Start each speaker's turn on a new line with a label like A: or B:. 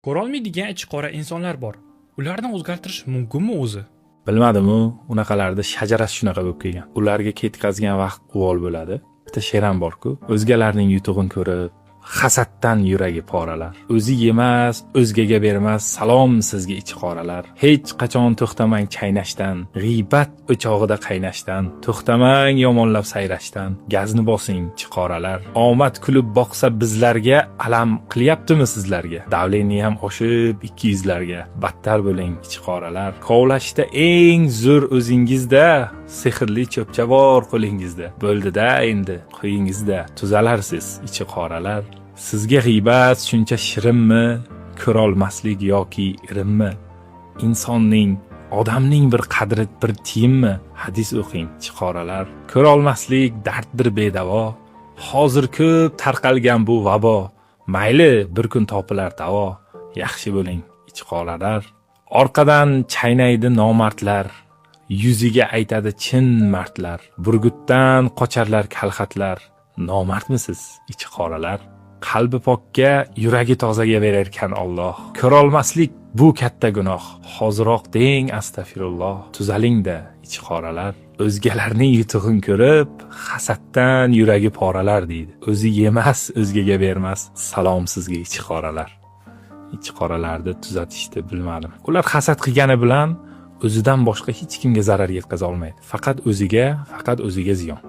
A: Ko'rolmaydigan ichi qora insonlar bor. Ularni o'zgartirish mumkinmi o'zi?
B: Bilmadim-u, unaqalarda shajarasi shunaqa bo'lib kelgan. Ularga ketkazgan vaqt uvol bo'ladi. Bitta she'ram bor-ku, o'zgalarning yutug'ini ko'rib, hasaddan yuragi poralar. O'zi yemas, o'zgaga bermas, salom sizga ichi qoralar. Hech qachon to'xtamang chaynashdan, g'iybat o'chog'ida qaynashdan, to'xtamang yomonlab sayrashdan, gazni bosing chiqoralar. Omad kulib boqsa bizlarga, alam qilyaptimi sizlarga? Davleniy ham oshib 200larga, battar bo'ling chiqoralar. Kovlashda eng zo'r o'zingizda, sehrli cho'pchavor qo'lingizda. Bo'ldi-da endi, qo'yingizda tuzalarsiz ichi qoralar. Sizga g'iybat shuncha shirinmi, ko'rolmaslik yoki irinmi? Insonning, odamning bir qadri bir tiyinmi? Hadis o'qing chiqoralar. Ko'rolmaslik darddir bedavo. Hozir ko'p tarqalgan bu vabo. Mayli bir kun topilar davo. Yaxshi bo'ling ichi qoralar. Orqadan chaynaydi nomardlar. Yuziga aytadi chin mardlar. Burgutdan qocharlar kalxatlar. Nomardmisiz ichi qoralar? Qalbi pokka, yuragi tozaga berarkan Alloh. Ko'rolmaslik bu katta gunoh. Hoziroq deng astagfirulloh. Tuzaling-da ichi qoralar. O'zgalarning yutug'ini ko'rib, hasaddan yuragi poralar deydi. O'zi yemas, o'zgaga bermas, salom sizga ichi qoralar. Ichi qoralarni tuzatishni bilmadim. Ular hasad qilgani bilan o'zidan boshqa hech kimga zarar yetkaza olmaydi. Faqat o'ziga ziyon.